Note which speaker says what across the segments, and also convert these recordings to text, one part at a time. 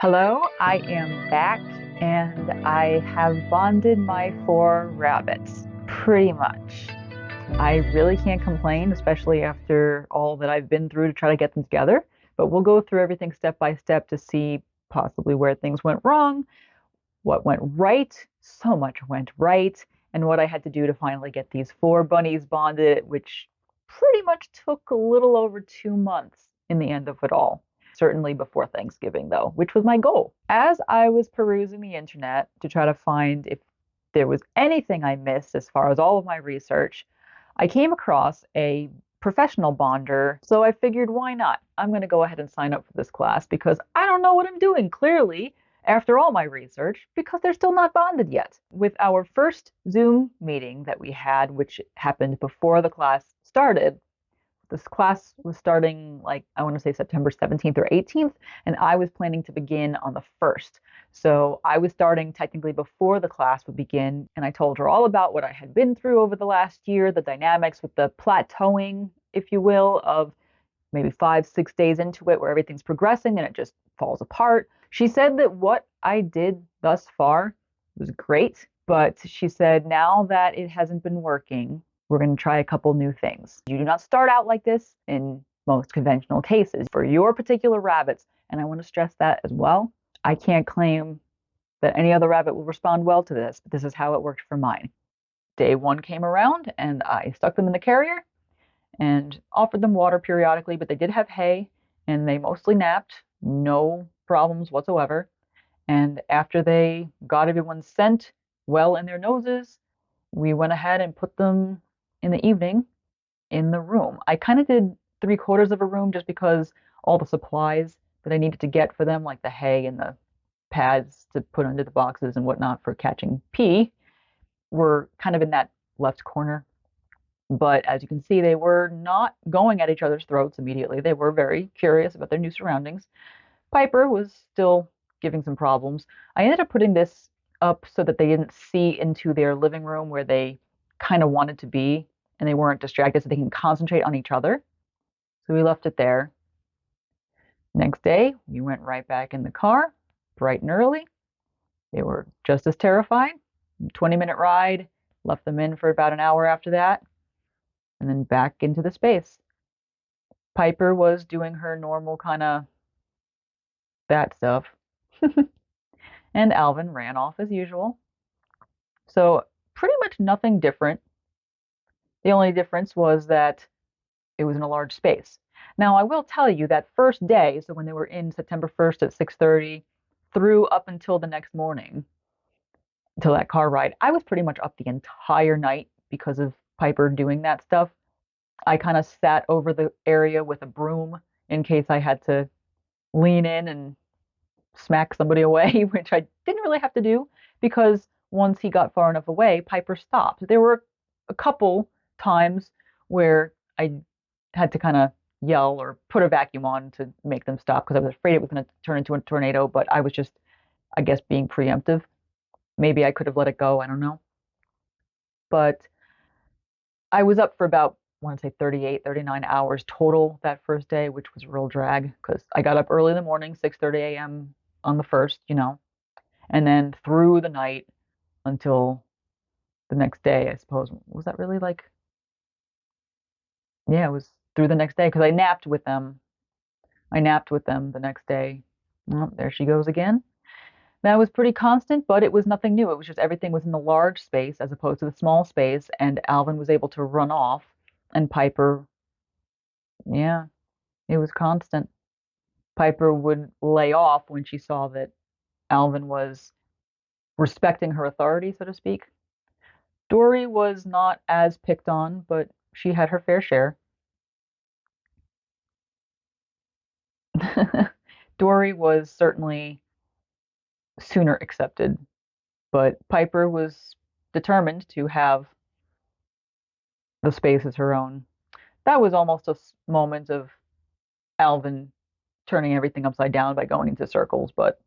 Speaker 1: Hello, I am back and I have bonded my four rabbits pretty much. I really can't complain, especially after all that I've been through to try to get them together. But we'll go through everything step by step to see possibly where things went wrong, what went right, so much went right, and what I had to do to finally get these four bunnies bonded, which pretty much took a little over 2 months in the end of it all. Certainly before Thanksgiving, though, which was my goal. As I was perusing the internet to try to find if there was anything I missed as far as all of my research, I came across a professional bonder, so I figured why not? I'm going to go ahead and sign up for this class because I don't know what I'm doing, clearly, after all my research, because they're still not bonded yet. With our first Zoom meeting that we had, which happened before the class started, this class was starting like I want to say September 17th or 18th, and I was planning to begin on the 1st. So I was starting technically before the class would begin, and I told her all about what I had been through over the last year, the dynamics with the plateauing, if you will, of maybe 5, 6 days into it where everything's progressing and it just falls apart. She said that what I did thus far was great, but she said now that it hasn't been working, we're going to try a couple new things. You do not start out like this in most conventional cases for your particular rabbits, and I want to stress that as well. I can't claim that any other rabbit will respond well to this, but this is how it worked for mine. Day one came around, and I stuck them in the carrier and offered them water periodically, but they did have hay and they mostly napped, no problems whatsoever. And after they got everyone's scent well in their noses, we went ahead and put them in the evening in the room. I kind of did 3/4 of a room just because all the supplies that I needed to get for them, like the hay and the pads to put under the boxes and whatnot for catching pee, were kind of in that left corner. But as you can see, they were not going at each other's throats immediately. They were very curious about their new surroundings. Piper was still giving some problems. I ended up putting this up so that they didn't see into their living room where they kind of wanted to be and they weren't distracted so they can concentrate on each other. So we left it there. Next day, we went right back in the car, bright and early. They were just as terrified. 20-minute ride, left them in for about an hour after that, and then back into the space. Piper was doing her normal kind of that stuff. And Alvin ran off as usual. So pretty much nothing different. The only difference was that it was in a large space. Now, I will tell you that first day, so when they were in September 1st at 6:30 through up until the next morning, until that car ride, I was pretty much up the entire night because of Piper doing that stuff. I kind of sat over the area with a broom in case I had to lean in and smack somebody away, which I didn't really have to do because once he got far enough away, Piper stopped. There were a couple times where I had to kind of yell or put a vacuum on to make them stop because I was afraid it was going to turn into a tornado, but I was just, I guess, being preemptive. Maybe I could have let it go. I don't know. But I was up for about, I want to say 38, 39 hours total that first day, which was a real drag because I got up early in the morning, 6:30 a.m. on the first, and then through the night until the next day, I suppose. Was that really like, yeah, it was through the next day because I napped with them. I napped with them the next day. Well, there she goes again. That was pretty constant, but it was nothing new. It was just everything was in the large space as opposed to the small space, and Alvin was able to run off, and Piper, yeah, it was constant. Piper would lay off when she saw that Alvin was respecting her authority, so to speak. Dory was not as picked on, but she had her fair share. Dory was certainly sooner accepted, but Piper was determined to have the space as her own. That was almost a moment of Alvin turning everything upside down by going into circles, but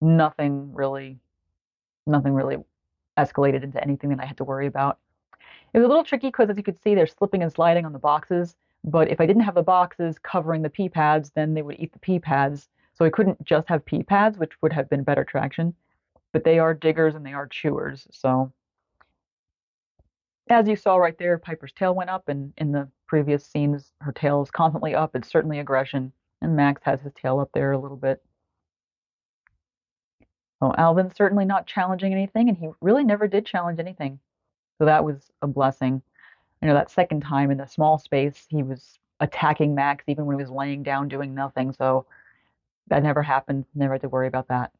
Speaker 1: nothing really, nothing really escalated into anything that I had to worry about. It was a little tricky because, as you could see, they're slipping and sliding on the boxes. But if I didn't have the boxes covering the pee pads, then they would eat the pee pads. So he couldn't just have pee pads, which would have been better traction, but they are diggers and they are chewers. So as you saw right there, Piper's tail went up, and in the previous scenes, her tail is constantly up. It's certainly aggression, and Max has his tail up there a little bit. Well, Alvin's certainly not challenging anything, and he really never did challenge anything. So that was a blessing. You know, that second time in the small space, he was attacking Max even when he was laying down doing nothing. So that never happened. Never had to worry about that.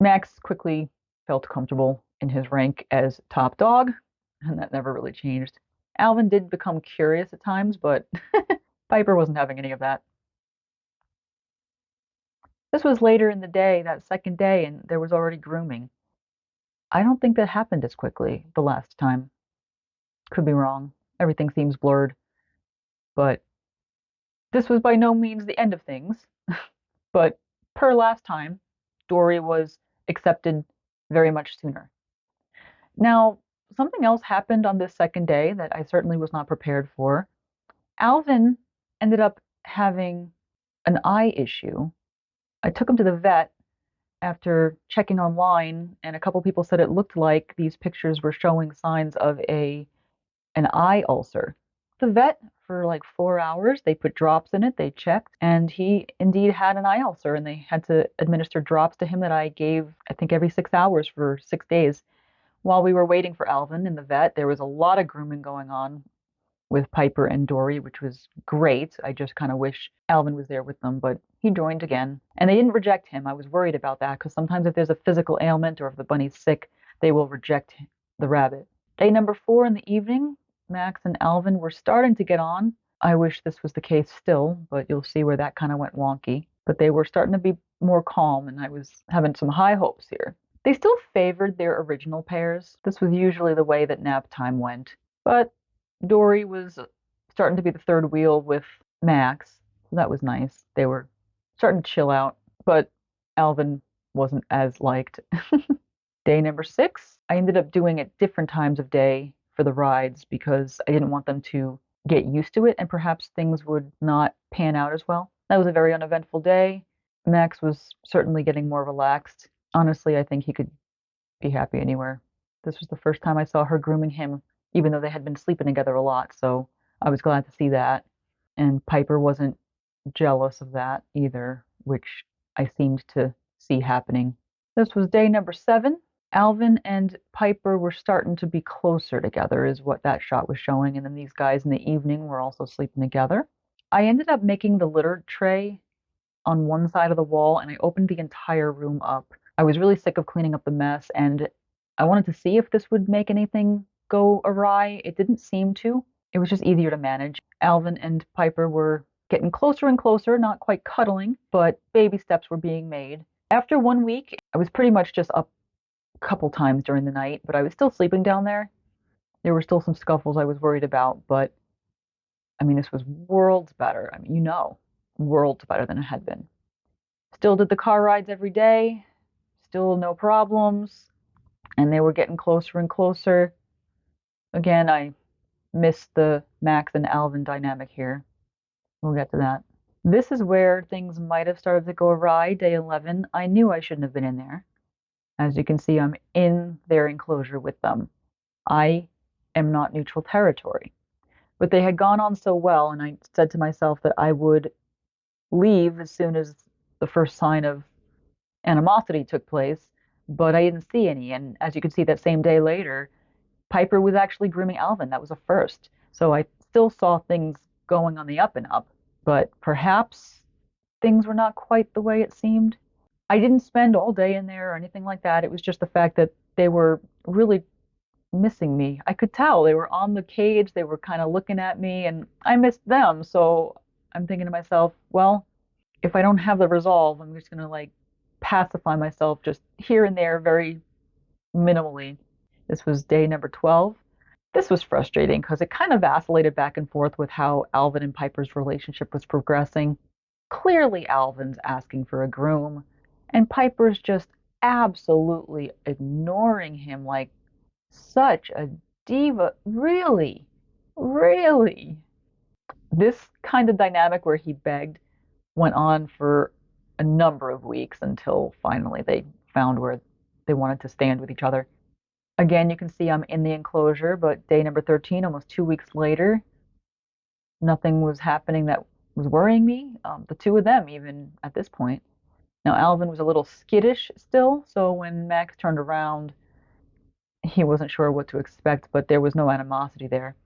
Speaker 1: Max quickly felt comfortable in his rank as top dog, and that never really changed. Alvin did become curious at times, but Piper wasn't having any of that. This was later in the day, that second day, and there was already grooming. I don't think that happened as quickly the last time. Could be wrong. Everything seems blurred. But this was by no means the end of things. But per last time, Dory was accepted very much sooner. Now, something else happened on this second day that I certainly was not prepared for. Alvin ended up having an eye issue. I took him to the vet after checking online, and a couple people said it looked like these pictures were showing signs of an eye ulcer. The vet, for like 4 hours, they put drops in it, they checked, and he indeed had an eye ulcer, and they had to administer drops to him that I gave, I think, every 6 hours for 6 days. While we were waiting for Alvin in the vet, there was a lot of grooming going on with Piper and Dory, which was great. I just kind of wish Alvin was there with them, but he joined again. And they didn't reject him. I was worried about that because sometimes if there's a physical ailment or if the bunny's sick, they will reject the rabbit. Day number 4 in the evening, Max and Alvin were starting to get on. I wish this was the case still, but you'll see where that kind of went wonky. But they were starting to be more calm, and I was having some high hopes here. They still favored their original pairs. This was usually the way that nap time went. But Dory was starting to be the third wheel with Max. So that was nice. They were starting to chill out, but Alvin wasn't as liked. Day number 6, I ended up doing at different times of day for the rides because I didn't want them to get used to it and perhaps things would not pan out as well. That was a very uneventful day. Max was certainly getting more relaxed. Honestly, I think he could be happy anywhere. This was the first time I saw her grooming him, even though they had been sleeping together a lot, so I was glad to see that. And Piper wasn't jealous of that either, which I seemed to see happening. This was day number 7. Alvin and Piper were starting to be closer together, is what that shot was showing. And then these guys in the evening were also sleeping together. I ended up making the litter tray on one side of the wall, and I opened the entire room up. I was really sick of cleaning up the mess, and I wanted to see if this would make anything go awry. It didn't seem to. It was just easier to manage. Alvin and Piper were getting closer and closer, not quite cuddling, but baby steps were being made. After 1 week, I was pretty much just up a couple times during the night, but I was still sleeping down there. There were still some scuffles I was worried about, but I mean, this was worlds better. I mean, worlds better than it had been. Still did the car rides every day, still no problems, and they were getting closer and closer. Again, I missed the Max and Alvin dynamic here. We'll get to that. This is where things might have started to go awry. Day 11, I knew I shouldn't have been in there. As you can see, I'm in their enclosure with them. I am not neutral territory. But they had gone on so well, and I said to myself that I would leave as soon as the first sign of animosity took place, but I didn't see any. And as you can see, that same day later, Piper was actually grooming Alvin. That was a first. So I still saw things going on the up and up, but perhaps things were not quite the way it seemed. I didn't spend all day in there or anything like that. It was just the fact that they were really missing me. I could tell they were on the cage, they were kind of looking at me, and I missed them. So I'm thinking to myself, well, if I don't have the resolve, I'm just going to like pacify myself just here and there very minimally. This was day number 12. This was frustrating because it kind of vacillated back and forth with how Alvin and Piper's relationship was progressing. Clearly, Alvin's asking for a groom, and Piper's just absolutely ignoring him like such a diva. Really? Really? This kind of dynamic where he begged went on for a number of weeks until finally they found where they wanted to stand with each other. Again, you can see I'm in the enclosure, but day number 13, almost 2 weeks later, nothing was happening that was worrying me. The two of them, even at this point. Now, Alvin was a little skittish still, so when Max turned around, he wasn't sure what to expect, but there was no animosity there.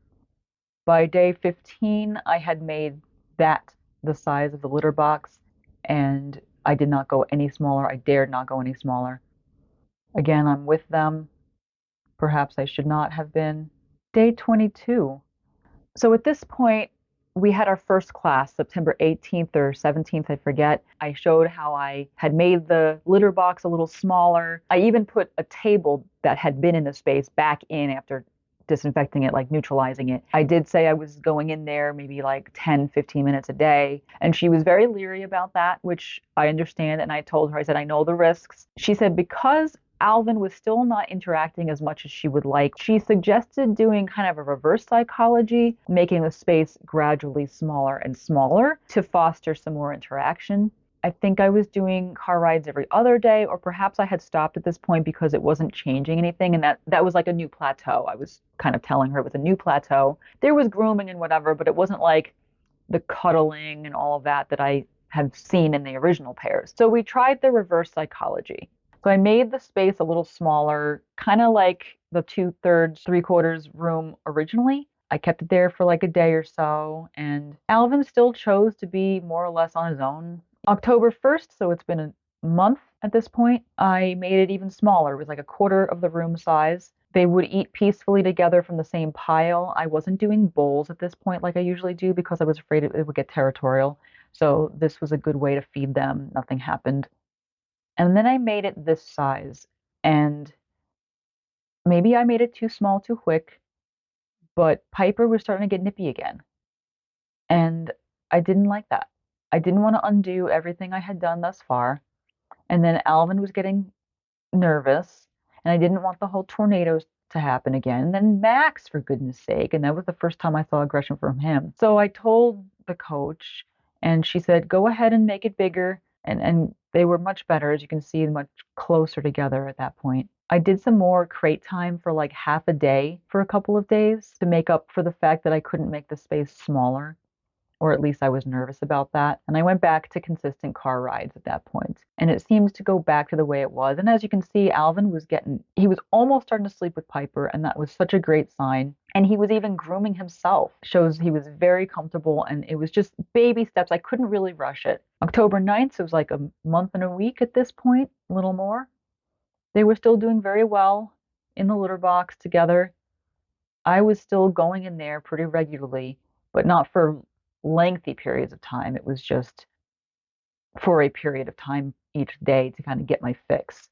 Speaker 1: By day 15, I had made that the size of the litter box, and I did not go any smaller. I dared not go any smaller. Again, I'm with them. Perhaps I should not have been. Day 22. So at this point, we had our first class, September 18th or 17th, I forget. I showed how I had made the litter box a little smaller. I even put a table that had been in the space back in after disinfecting it, like neutralizing it. I did say I was going in there maybe like 10, 15 minutes a day. And she was very leery about that, which I understand. And I told her, I said, I know the risks. She said, because Alvin was still not interacting as much as she would like, she suggested doing kind of a reverse psychology, making the space gradually smaller and smaller to foster some more interaction. I think I was doing car rides every other day, or perhaps I had stopped at this point because it wasn't changing anything. And that was like a new plateau. I was kind of telling her it was a new plateau. There was grooming and whatever, but it wasn't like the cuddling and all of that that I had seen in the original pairs. So we tried the reverse psychology. So I made the space a little smaller, kind of like the 2/3, 3/4 room originally. I kept it there for like a day or so, and Alvin still chose to be more or less on his own. October 1st, so it's been a month at this point, I made it even smaller. It was like a quarter of the room size. They would eat peacefully together from the same pile. I wasn't doing bowls at this point like I usually do because I was afraid it would get territorial. So this was a good way to feed them. Nothing happened. And then I made it this size. And maybe I made it too small too quick, but Piper was starting to get nippy again. And I didn't like that. I didn't want to undo everything I had done thus far. And then Alvin was getting nervous, and I didn't want the whole tornadoes to happen again. And then Max, for goodness sake, and that was the first time I saw aggression from him. So I told the coach, and she said, go ahead and make it bigger. And they were much better, as you can see, much closer together at that point. I did some more crate time for like half a day for a couple of days to make up for the fact that I couldn't make the space smaller, or at least I was nervous about that. And I went back to consistent car rides at that point. And it seems to go back to the way it was. And as you can see, Alvin he was almost starting to sleep with Piper, and that was such a great sign. And he was even grooming himself. Shows he was very comfortable, and it was just baby steps. I couldn't really rush it. October 9th, so it was like a month and a week at this point, a little more. They were still doing very well in the litter box together. I was still going in there pretty regularly, but not for lengthy periods of time. It was just for a period of time each day to kind of get my fix,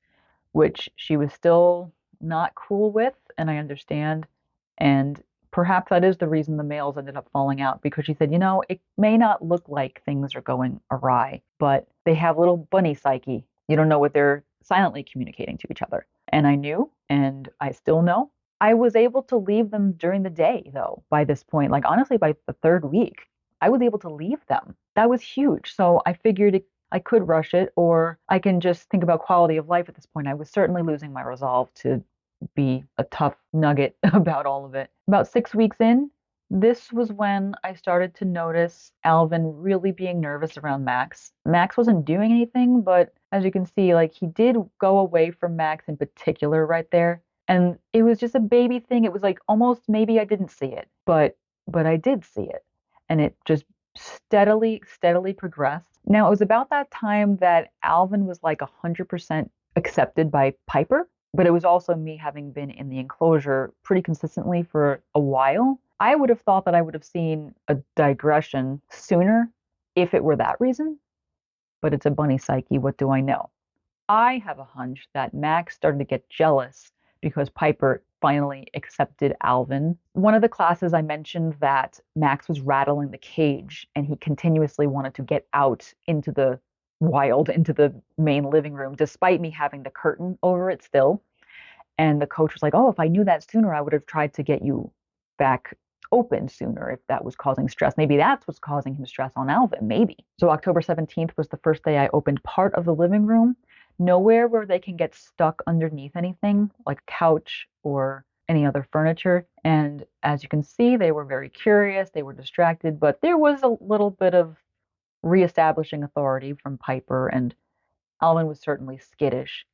Speaker 1: which she was still not cool with, and I understand. And perhaps that is the reason the males ended up falling out, because she said, it may not look like things are going awry, but they have little bunny psyche. You don't know what they're silently communicating to each other. And I knew, and I still know. I was able to leave them during the day, though, by this point. Like, honestly, by the third week, I was able to leave them. That was huge. So I figured I could rush it, or I can just think about quality of life at this point. I was certainly losing my resolve to be a tough nugget about all of it. About 6 weeks in, this was when I started to notice Alvin really being nervous around Max. Max wasn't doing anything, but as you can see, like, he did go away from Max in particular right there. And it was just a baby thing. It was like almost maybe I didn't see it, but I did see it. And it just steadily progressed. Now, it was about that time that Alvin was like 100% accepted by Piper, but it was also me having been in the enclosure pretty consistently for a while. I would have thought that I would have seen a digression sooner if it were that reason, but it's a bunny psyche. What do I know? I have a hunch that Max started to get jealous because Piper finally accepted Alvin. One of the classes I mentioned that Max was rattling the cage and he continuously wanted to get out into the wild, into the main living room, despite me having the curtain over it still. And the coach was like, oh, if I knew that sooner, I would have tried to get you back opened sooner if that was causing stress. Maybe that's what's causing him stress on Alvin, maybe. So October 17th was the first day I opened part of the living room, nowhere where they can get stuck underneath anything like a couch or any other furniture. And as you can see, they were very curious, they were distracted, but there was a little bit of reestablishing authority from Piper, and Alvin was certainly skittish.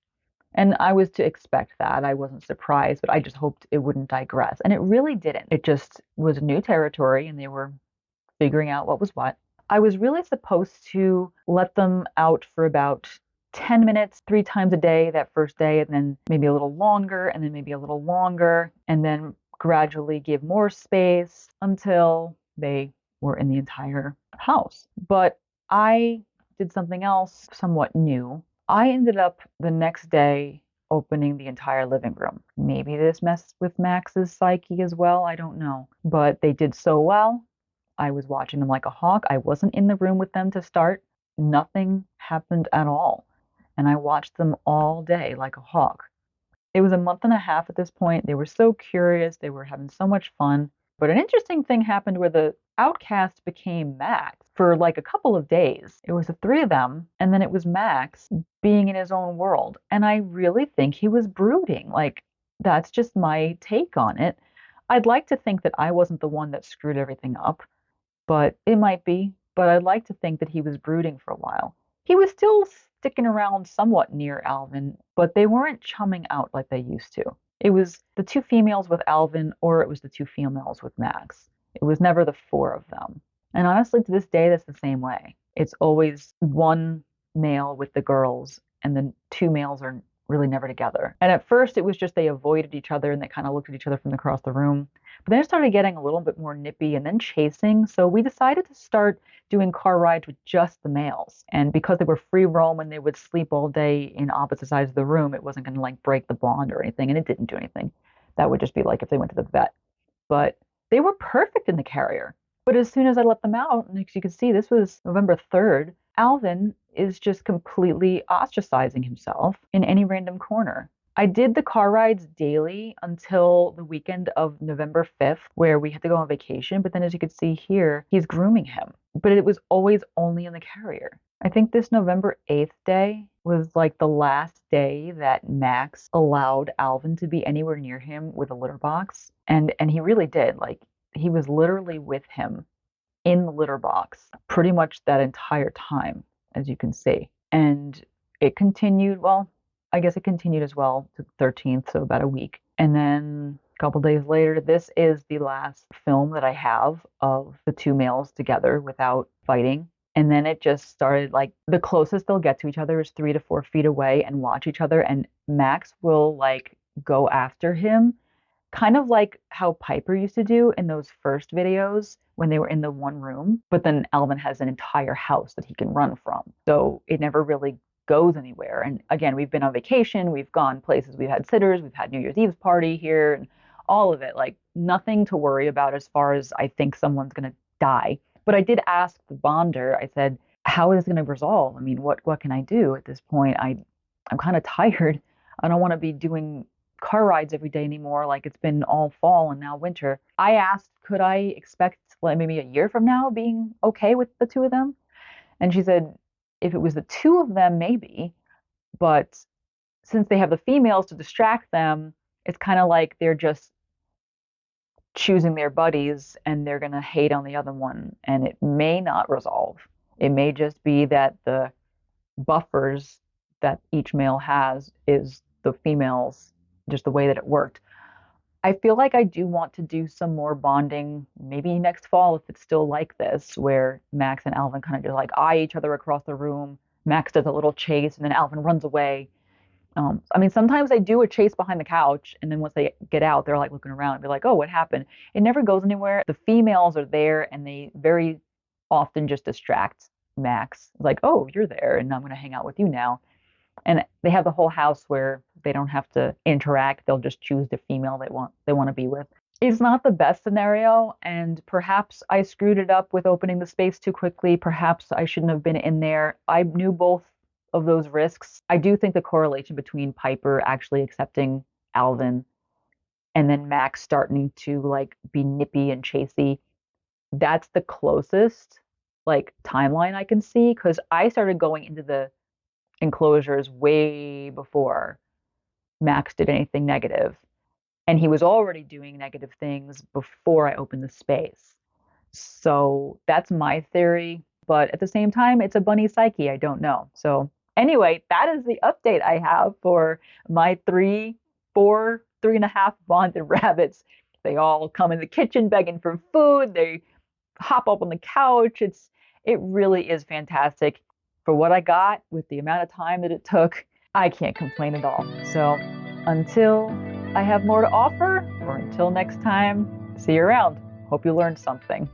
Speaker 1: And I was to expect that. I wasn't surprised, but I just hoped it wouldn't digress. And it really didn't. It just was new territory and they were figuring out what was what. I was really supposed to let them out for about 10 minutes, 3 times a day that first day, and then maybe a little longer, and then maybe a little longer, and then gradually give more space until they were in the entire house. But I did something else somewhat new. I ended up the next day opening the entire living room. Maybe this messed with Max's psyche as well, I don't know. But they did so well. I was watching them like a hawk. I wasn't in the room with them to start. Nothing happened at all. And I watched them all day like a hawk. It was a month and a half at this point. They were so curious. They were having so much fun. But an interesting thing happened where the outcast became Max for like a couple of days. It was the three of them, and then it was Max being in his own world. And I really think he was brooding. Like, that's just my take on it. I'd like to think that I wasn't the one that screwed everything up, but it might be. But I'd like to think that he was brooding for a while. He was still sticking around somewhat near Alvin, but they weren't chumming out like they used to. It was the two females with Alvin, or it was the two females with Max. It was never the four of them. And honestly, to this day, that's the same way. It's always one male with the girls, and then two males are really never together. And at first, it was just they avoided each other and they kind of looked at each other from across the room. But then it started getting a little bit more nippy and then chasing. So we decided to start doing car rides with just the males. And because they were free roam and they would sleep all day in opposite sides of the room, it wasn't going to like break the bond or anything. And it didn't do anything. That would just be like if they went to the vet. But they were perfect in the carrier. But as soon as I let them out, and as you can see, this was November 3rd, Alvin is just completely ostracizing himself in any random corner. I did the car rides daily until the weekend of November 5th, where we had to go on vacation. But then, as you can see here, he's grooming him. But it was always only in the carrier. I think this November 8th day was like the last day that Max allowed Alvin to be anywhere near him with a litter box. And he really did. Like, he was literally with him in the litter box pretty much that entire time, as you can see. And it continued, well, I guess it continued as well to the 13th, so about a week. And then a couple days later, this is the last film that I have of the two males together without fighting. And then it just started like the closest they'll get to each other is 3 to 4 feet away and watch each other. And Max will like go after him, kind of like how Piper used to do in those first videos when they were in the one room. But then Alvin has an entire house that he can run from. So it never really goes anywhere. And again, we've been on vacation, we've gone places, we've had sitters, we've had New Year's Eve's party here, and all of it. Like nothing to worry about as far as I think someone's going to die. But I did ask the bonder, I said, how is this going to resolve? I mean, what can I do at this point? I'm kind of tired. I don't want to be doing car rides every day anymore. Like it's been all fall and now winter. I asked, could I expect like maybe a year from now being okay with the two of them? And she said, if it was the two of them, maybe. But since they have the females to distract them, it's kind of like they're just choosing their buddies and they're going to hate on the other one. And it may not resolve. It may just be that the buffers that each male has is the females, just the way that it worked. I feel like I do want to do some more bonding, maybe next fall if it's still like this, where Max and Alvin kind of just like eye each other across the room. Max does a little chase and then Alvin runs away. I mean, sometimes they do a chase behind the couch, and then once they get out, they're like looking around and be like, oh, what happened? It never goes anywhere. The females are there, and they very often just distract Max. Like, oh, you're there, and I'm going to hang out with you now. And they have the whole house where they don't have to interact. They'll just choose the female they want to be with. It's not the best scenario, and perhaps I screwed it up with opening the space too quickly. Perhaps I shouldn't have been in there. I knew both of those risks. I do think the correlation between Piper actually accepting Alvin and then Max starting to like be nippy and chasey. That's the closest like timeline I can see because I started going into the enclosures way before Max did anything negative. And he was already doing negative things before I opened the space. So that's my theory. But at the same time, it's a bunny psyche. I don't know. So anyway, that is the update I have for my 3.5 bonded rabbits. They all come in the kitchen begging for food. They hop up on the couch. It really is fantastic. For what I got with the amount of time that it took, I can't complain at all. So until I have more to offer, or until next time, see you around. Hope you learned something.